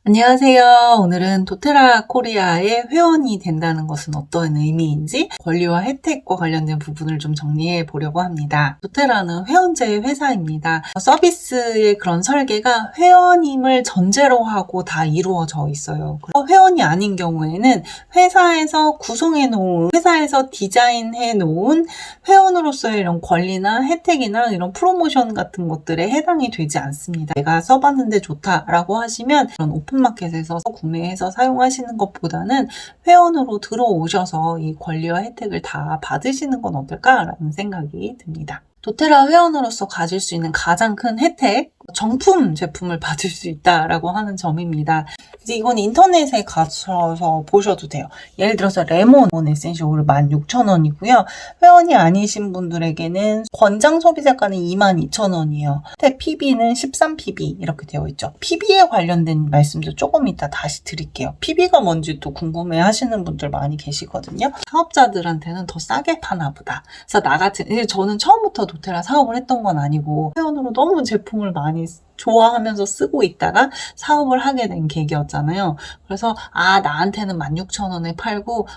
안녕하세요. 오늘은 도테라 코리아의 회원이 된다는 것은 어떤 의미인지 권리와 혜택과 관련된 부분을 좀 정리해 보려고 합니다. 도테라는 회원제 회사입니다. 서비스의 그런 설계가 회원임을 전제로 하고 다 이루어져 있어요. 회원이 아닌 경우에는 회사에서 구성해 놓은, 회사에서 디자인해 놓은 회원으로서의 이런 권리나 혜택이나 이런 프로모션 같은 것들에 해당이 되지 않습니다. 내가 써봤는데 좋다라고 하시면 그런 오픈마켓에서 구매해서 사용하시는 것보다는 회원으로 들어오셔서 이 권리와 혜택을 다 받으시는 건 어떨까라는 생각이 듭니다. 도테라 회원으로서 가질 수 있는 가장 큰 혜택, 정품 제품을 받을 수 있다라고 하는 점입니다. 이제 이건 인터넷에 가셔서 보셔도 돼요. 예를 들어서 레몬 에센셜 오일 16,000원이고요. 회원이 아니신 분들에게는 권장 소비자가는 22,000원이에요. PB는 13PB 이렇게 되어 있죠. PB에 관련된 말씀도 조금 이따 다시 드릴게요. PB가 뭔지 또 궁금해 하시는 분들 많이 계시거든요. 사업자들한테는 더 싸게 파나 보다. 그래서 나 같은, 저는 처음부터 도테라 사업을 했던 건 아니고 회원으로 너무 제품을 많이 좋아하면서 쓰고 있다가 사업을 하게 된 계기였잖아요. 그래서 나한테는 16,000원에 팔고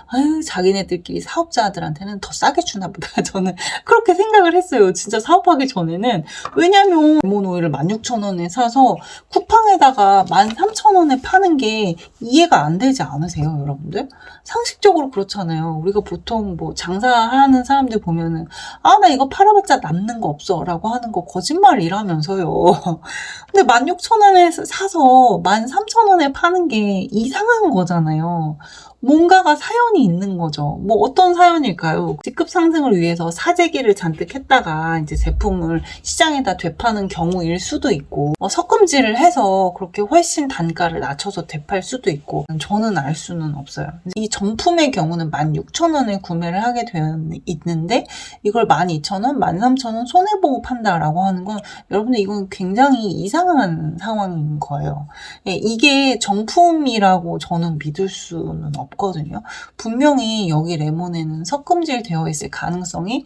자기네들끼리 사업자들한테는 더 싸게 주나 보다. 저는 그렇게 생각을 했어요. 진짜 사업하기 전에는. 왜냐면 레몬 오일을 16,000원에 사서 쿠팡에다가 13,000원에 파는 게 이해가 안 되지 않으세요, 여러분들? 상식적으로 그렇잖아요. 우리가 보통 뭐 장사하는 사람들 보면은 나 이거 팔아봤자 남는 거 없어 라고 하는 거 거짓말이라면서요. 근데 16,000원에 사서 13,000원에 파는 게 이상한 거잖아요. 뭔가가 사연이 있는 거죠. 뭐 어떤 사연일까요? 직급 상승을 위해서 사재기를 잔뜩 했다가 이제 제품을 시장에다 되파는 경우일 수도 있고, 섞음질을 해서 그렇게 훨씬 단가를 낮춰서 되팔 수도 있고, 저는 알 수는 없어요. 이 정품의 경우는 16,000원에 구매를 하게 되어 있는데 이걸 12,000원, 13,000원 손해보고 판다라고 하는 건 여러분들 이건 굉장히 이상한 상황인 거예요. 이게 정품이라고 저는 믿을 수는 없거든요. 분명히 여기 레몬에는 섞음질 되어 있을 가능성이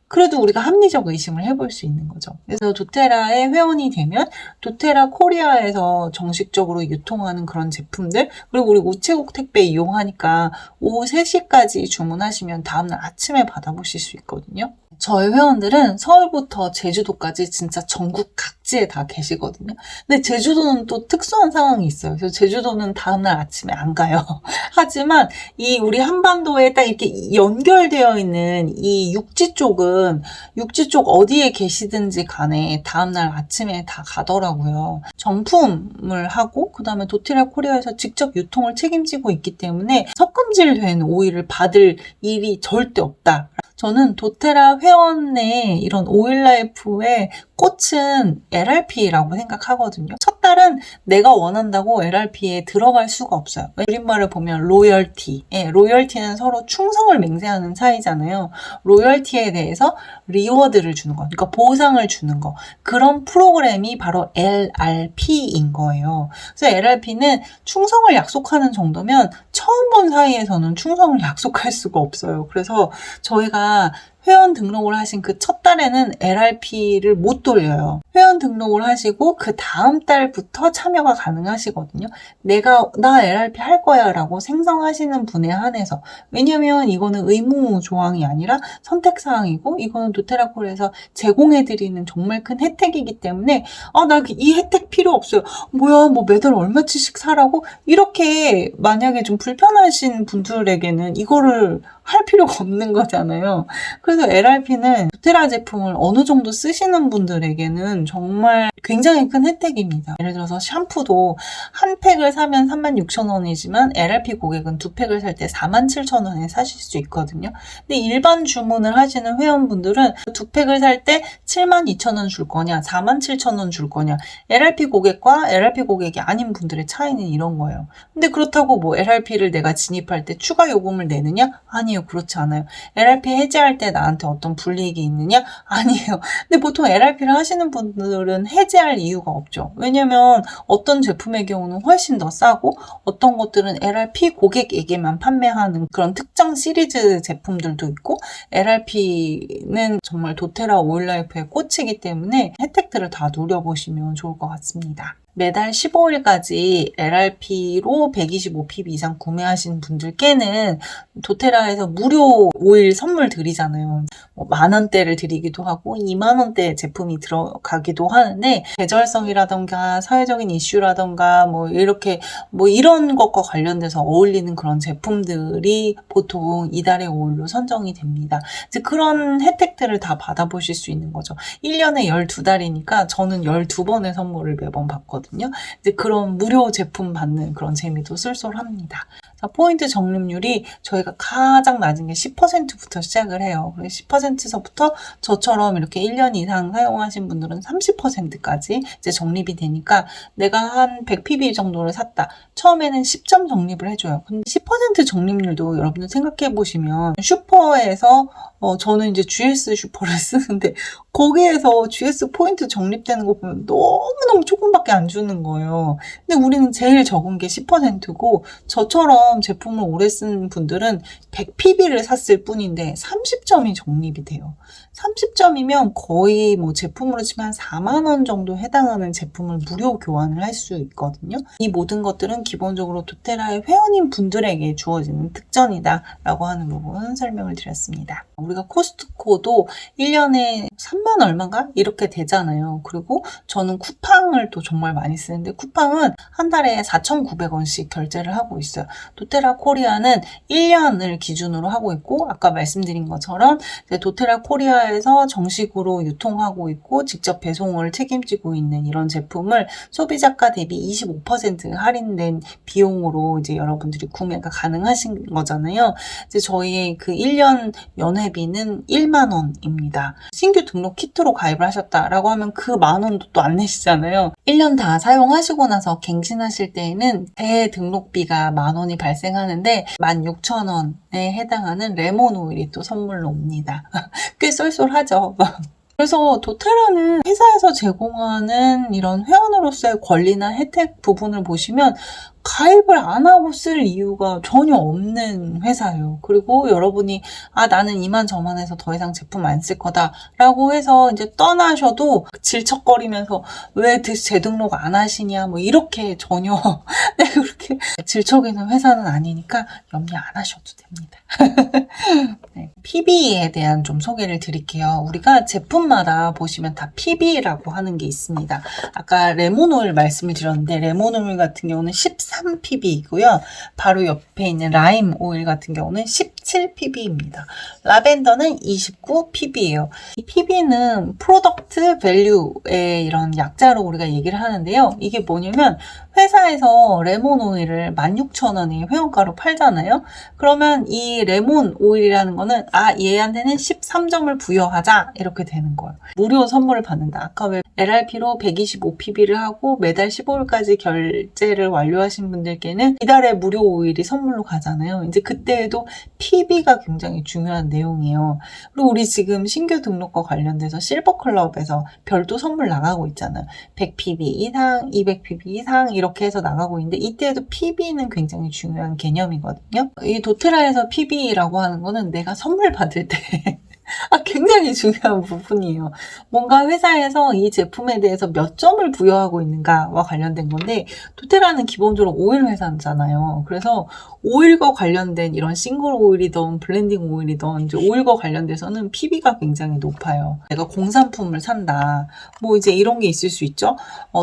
그래도 우리가 합리적 의심을 해볼 수 있는 거죠. 그래서 도테라의 회원이 되면 도테라 코리아에서 정식적으로 유통하는 그런 제품들, 그리고 우리 우체국 택배 이용하니까 오후 3시까지 주문하시면 다음날 아침에 받아보실 수 있거든요. 저희 회원들은 서울부터 제주도까지 진짜 전국 각지에 다 계시거든요. 근데 제주도는 또 특수한 상황이 있어요. 그래서 제주도는 다음날 아침에 안 가요. 하지만 이 우리 한반도에 딱 이렇게 연결되어 있는 이 육지 쪽은 육지 쪽 어디에 계시든지 간에 다음날 아침에 다 가더라고요. 정품을 하고 그다음에 도테라 코리아에서 직접 유통을 책임지고 있기 때문에 섞음질된 오일을 받을 일이 절대 없다. 저는 도테라 회원의 이런 오일라이프의 꽃은 LRP라고 생각하거든요. 첫 달은 내가 원한다고 LRP에 들어갈 수가 없어요. 줄임말을 보면 로열티. 로열티는 서로 충성을 맹세하는 사이잖아요. 로열티에 대해서 리워드를 주는 거, 그러니까 보상을 주는 거. 그런 프로그램이 바로 LRP인 거예요. 그래서 LRP는 충성을 약속하는 정도면 처음 본 사이에서는 충성을 약속할 수가 없어요. 그래서 저희가 회원 등록을 하신 그 첫 달에는 LRP를 못 돌려요. 회원 등록을 하시고 그 다음 달부터 참여가 가능하시거든요. 나 LRP 할 거야 라고 생성하시는 분에 한해서. 왜냐면 이거는 의무 조항이 아니라 선택사항이고 이거는 도테라콜에서 제공해드리는 정말 큰 혜택이기 때문에 나 이 혜택 필요 없어요. 뭐야 뭐 매달 얼마치씩 사라고? 이렇게 만약에 좀 불편하신 분들에게는 이거를 할 필요가 없는 거잖아요. 그래서 LRP는 도테라 제품을 어느 정도 쓰시는 분들에게는 정말 굉장히 큰 혜택입니다. 예를 들어서 샴푸도 한 팩을 사면 36,000원이지만 LRP 고객은 두 팩을 살 때 47,000원에 사실 수 있거든요. 근데 일반 주문을 하시는 회원분들은 두 팩을 살 때 72,000원 줄 거냐 47,000원 줄 거냐, LRP 고객과 LRP 고객이 아닌 분들의 차이는 이런 거예요. 근데 그렇다고 뭐 LRP를 내가 진입할 때 추가 요금을 내느냐? 아니요, 그렇지 않아요. LRP 해지할 때 나한테 어떤 불이익이 있느냐? 아니에요. 근데 보통 LRP를 하시는 분들은 해지할 이유가 없죠. 왜냐면 어떤 제품의 경우는 훨씬 더 싸고 어떤 것들은 LRP 고객에게만 판매하는 그런 특정 시리즈 제품들도 있고, LRP는 정말 도테라 오일라이프의 꽃이기 때문에 혜택들을 다 누려보시면 좋을 것 같습니다. 매달 15일까지 LRP로 125pb 이상 구매하신 분들께는 도테라에서 무료 오일 선물 드리잖아요. 뭐 만원대를 드리기도 하고 2만원대 제품이 들어가기도 하는데, 계절성이라던가 사회적인 이슈라던가 이렇게 이런 것과 관련돼서 어울리는 그런 제품들이 보통 이달의 오일로 선정이 됩니다. 이제 그런 혜택들을 다 받아보실 수 있는 거죠. 1년에 12달이니까 저는 12번의 선물을 매번 받거든요. 이제 그런 무료 제품 받는 그런 재미도 쏠쏠합니다. 자, 포인트 적립률이 저희가 가장 낮은 게 10%부터 시작을 해요. 10%서부터 저처럼 이렇게 1년 이상 사용하신 분들은 30%까지 이제 적립이 되니까, 내가 한 100pb 정도를 샀다. 처음에는 10점 적립을 해줘요. 근데 10% 적립률도 여러분들 생각해 보시면, 슈퍼에서 저는 이제 GS 슈퍼를 쓰는데 거기에서 GS 포인트 적립되는 거 보면 너무너무 조금밖에 안 주는 거예요. 근데 우리는 제일 적은 게 10%고, 저처럼 제품을 오래 쓴 분들은 100pb를 샀을 뿐인데 30점이 적립이 돼요. 30점이면 거의 제품으로 치면 4만원 정도 해당하는 제품을 무료 교환을 할 수 있거든요. 이 모든 것들은 기본적으로 도테라의 회원인 분들에게 주어지는 특전이다 라고 하는 부분 설명을 드렸습니다. 우리가 코스트코도 1년에 3만 얼마인가? 이렇게 되잖아요. 그리고 저는 쿠팡을 또 정말 많이 쓰는데, 쿠팡은 한 달에 4,900원씩 결제를 하고 있어요. 도테라 코리아는 1년을 기준으로 하고 있고, 아까 말씀드린 것처럼 도테라 코리아에서 정식으로 유통하고 있고 직접 배송을 책임지고 있는 이런 제품을 소비자가 대비 25% 할인된 비용으로 이제 여러분들이 구매가 가능하신 거잖아요. 이제 저희의 그 1년 연회비는 1만 원입니다. 신규 등록 키트로 가입을 하셨다라고 하면 그 만 원도 또 안 내시잖아요. 1년 다 사용하시고 나서 갱신하실 때에는 대등록비가 만 원이 발생하는데 16,000원에 해당하는 레몬 오일이 또 선물로 옵니다. 꽤 쏠쏠하죠. 그래서 도테라는 회사에서 제공하는 이런 회원으로서의 권리나 혜택 부분을 보시면 가입을 안 하고 쓸 이유가 전혀 없는 회사예요. 그리고 여러분이 나는 이만저만해서 더 이상 제품 안 쓸 거다 라고 해서 이제 떠나셔도 질척거리면서 왜 재등록 안 하시냐 이렇게 전혀 그렇게 질척이는 회사는 아니니까 염려 안 하셔도 됩니다. 네, PB에 대한 좀 소개를 드릴게요. 우리가 제품마다 보시면 다 PB라고 하는 게 있습니다. 아까 레몬오일 말씀을 드렸는데, 레몬오일 같은 경우는 13pb이고요. 바로 옆에 있는 라임 오일 같은 경우는 17pb입니다. 라벤더는 29pb예요. 이 pb는 프로덕트 밸류의 이런 약자로 우리가 얘기를 하는데요. 이게 뭐냐면, 회사에서 레몬 오일을 16,000원에 회원가로 팔잖아요. 그러면 이 레몬 오일이라는 거는 얘한테는 13점을 부여하자 이렇게 되는 거예요. 무료 선물을 받는다. 아까 왜 LRP로 125pb를 하고 매달 15일까지 결제를 완료하신 분들께는 이달에 무료 오일이 선물로 가잖아요. 이제 그때에도 PB가 굉장히 중요한 내용이에요. 그리고 우리 지금 신규 등록과 관련돼서 실버클럽에서 별도 선물 나가고 있잖아요. 100pb 이상, 200pb 이상 이렇게 해서 나가고 있는데, 이때에도 PB는 굉장히 중요한 개념이거든요. 이 도테라에서 PB라고 하는 거는 내가 선물 받을 때 굉장히 중요한 부분이에요. 뭔가 회사에서 이 제품에 대해서 몇 점을 부여하고 있는가와 관련된 건데, 도테라는 기본적으로 오일 회사잖아요. 그래서 오일과 관련된 이런 싱글 오일이든 블렌딩 오일이든 이제 오일과 관련돼서는 PB가 굉장히 높아요. 내가 공산품을 산다. 이제 이런 게 있을 수 있죠.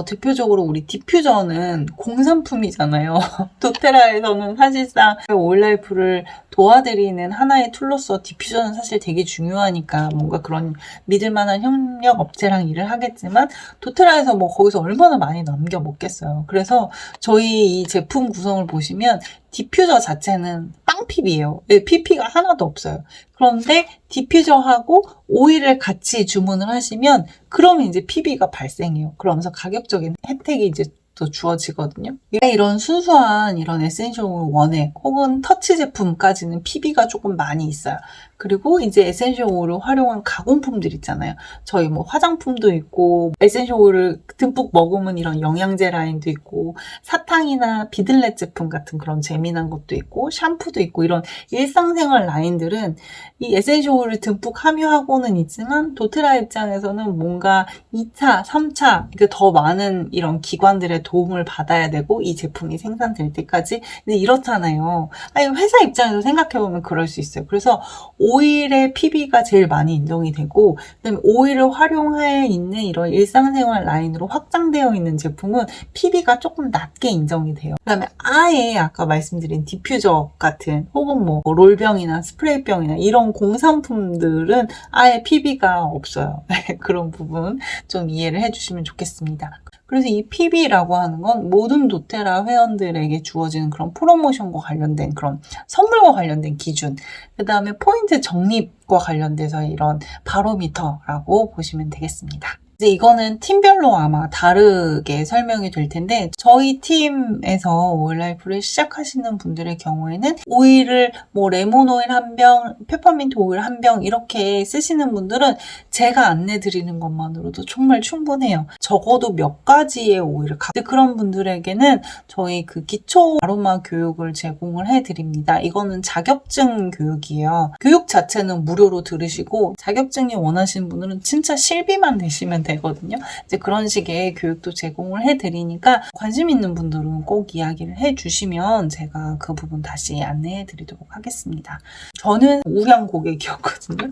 대표적으로 우리 디퓨저는 공산품이잖아요. 도테라에서는 사실상 오일라이프를 도와드리는 하나의 툴로서 디퓨저는 사실 되게 중요하니까 뭔가 그런 믿을만한 협력 업체랑 일을 하겠지만, 도테라에서 거기서 얼마나 많이 남겨 먹겠어요. 그래서 저희 이 제품 구성을 보시면 디퓨저 자체는 빵 PB예요. PP가 하나도 없어요. 그런데 디퓨저하고 오일을 같이 주문을 하시면 그러면 이제 PB가 발생해요. 그러면서 가격적인 혜택이 이제 또 주어지거든요. 이런 순수한 이런 에센셜 오일 원액 혹은 터치 제품까지는 PB가 조금 많이 있어요. 그리고 이제 에센셜 오일을 활용한 가공품들 있잖아요. 저희 뭐 화장품도 있고 에센셜 오일을 듬뿍 머금은 이런 영양제 라인도 있고 사탕이나 비들렛 제품 같은 그런 재미난 것도 있고 샴푸도 있고 이런 일상생활 라인들은 이 에센셜 오일을 듬뿍 함유하고는 있지만 도테라 입장에서는 뭔가 2차, 3차 더 많은 이런 기관들의 도움을 받아야 되고 이 제품이 생산될 때까지 근데 이렇잖아요. 아니 회사 입장에서 생각해보면 그럴 수 있어요. 그래서 오일의 PB가 제일 많이 인정이 되고 그다음에 오일을 활용해 있는 이런 일상생활 라인으로 확장되어 있는 제품은 PB가 조금 낮게 인정이 돼요. 그다음에 아예 아까 말씀드린 디퓨저 같은 혹은 뭐 롤병이나 스프레이병이나 이런 공산품들은 아예 PB가 없어요. 그런 부분 좀 이해를 해주시면 좋겠습니다. 그래서 이 PB라고 하는 건 모든 도테라 회원들에게 주어지는 그런 프로모션과 관련된 그런 선물과 관련된 기준, 그 다음에 포인트 적립과 관련돼서 이런 바로미터라고 보시면 되겠습니다. 이제 이거는 팀별로 아마 다르게 설명이 될 텐데 저희 팀에서 오일라이프를 시작하시는 분들의 경우에는 오일을 뭐 레몬 오일 한 병, 페퍼민트 오일 한 병 이렇게 쓰시는 분들은 제가 안내 드리는 것만으로도 정말 충분해요. 적어도 몇 가지의 오일을 그런 분들에게는 저희 그 기초 아로마 교육을 제공을 해드립니다. 이거는 자격증 교육이에요. 교육 자체는 무료로 들으시고 자격증이 원하시는 분들은 진짜 실비만 내시면 되거든요. 이제 그런 식의 교육도 제공을 해드리니까 관심 있는 분들은 꼭 이야기를 해주시면 제가 그 부분 다시 안내해드리도록 하겠습니다. 저는 우량 고객이었거든요.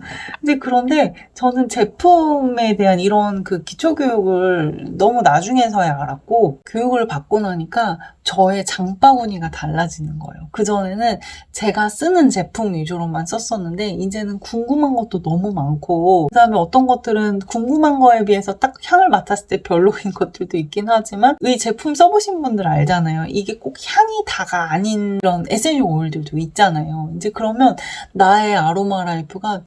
그런데 저는 제품에 대한 이런 그 기초 교육을 너무 나중에서야 알았고 교육을 받고 나니까 저의 장바구니가 달라지는 거예요. 그전에는 제가 쓰는 제품 위주로만 썼었는데 이제는 궁금한 것도 너무 많고 그다음에 어떤 것들은 궁금한 거에 비해서 딱 향을 맡았을 때 별로인 것들도 있긴 하지만 이 제품 써보신 분들 알잖아요. 이게 꼭 향이 다가 아닌 그런 에센셜 오일들도 있잖아요. 이제 그러면 나의 아로마 라이프가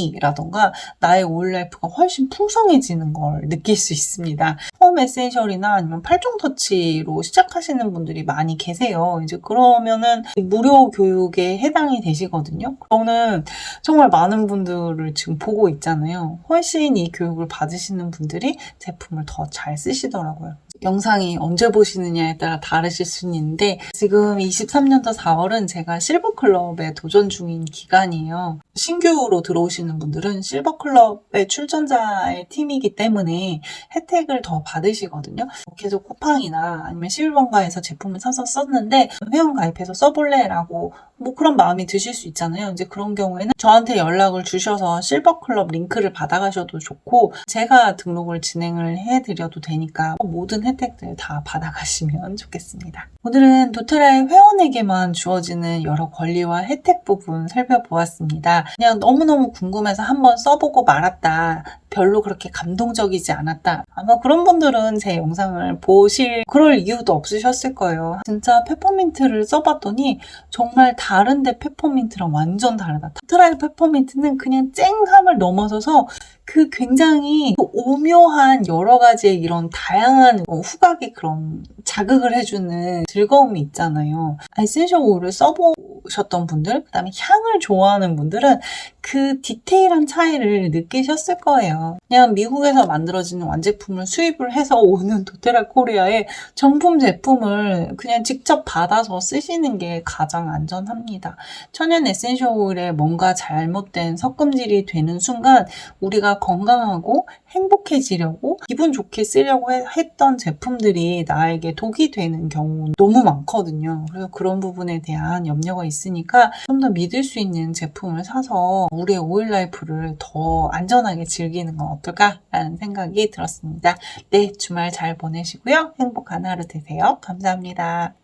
재미라던가 나의 오일 라이프가 훨씬 풍성해지는 걸 느낄 수 있습니다. 홈 에센셜이나 아니면 8종 터치로 시작하시는 분들이 많이 계세요. 이제 그러면은 무료 교육에 해당이 되시거든요. 저는 정말 많은 분들을 지금 보고 있잖아요. 훨씬 이 교육을 받으시는 분들이 제품을 더 잘 쓰시더라고요. 영상이 언제 보시느냐에 따라 다르실 수는 있는데 지금 23년도 4월은 제가 실버클럽에 도전 중인 기간이에요. 신규로 들어오시는 분들은 실버클럽의 출전자의 팀이기 때문에 혜택을 더 받으시거든요. 계속 쿠팡이나 아니면 실버인가에서 제품을 사서 썼는데 회원 가입해서 써볼래? 라고 뭐 그런 마음이 드실 수 있잖아요. 이제 그런 경우에는 저한테 연락을 주셔서 실버클럽 링크를 받아가셔도 좋고 제가 등록을 진행을 해드려도 되니까 모든 혜택들 다 받아가시면 좋겠습니다. 오늘은 도테라의 회원에게만 주어지는 여러 권리와 혜택 부분 살펴보았습니다. 그냥 너무너무 궁금해서 한번 써보고 말았다. 별로 그렇게 감동적이지 않았다. 아마 그런 분들은 제 영상을 보실 그럴 이유도 없으셨을 거예요. 진짜 페퍼민트를 써봤더니 정말 다른데 페퍼민트랑 완전 다르다. 도테라의 페퍼민트는 그냥 쨍함을 넘어서서 그 굉장히 오묘한 여러 가지의 이런 다양한 후각의 그런 자극을 해주는 즐거움이 있잖아요. 에센셜 오일을 써보셨던 분들, 그 다음에 향을 좋아하는 분들은 그 디테일한 차이를 느끼셨을 거예요. 그냥 미국에서 만들어지는 완제품을 수입을 해서 오는 도테라 코리아의 정품 제품을 그냥 직접 받아서 쓰시는 게 가장 안전합니다. 천연 에센셜 오일에 뭔가 잘못된 섞음질이 되는 순간 우리가 건강하고 행복해지려고 기분 좋게 쓰려고 했던 제품들이 나에게 독이 되는 경우 너무 많거든요. 그래서 그런 부분에 대한 염려가 있으니까 좀 더 믿을 수 있는 제품을 사서 우리의 오일 라이프를 더 안전하게 즐기는 건 어떨까라는 생각이 들었습니다. 네, 주말 잘 보내시고요. 행복한 하루 되세요. 감사합니다.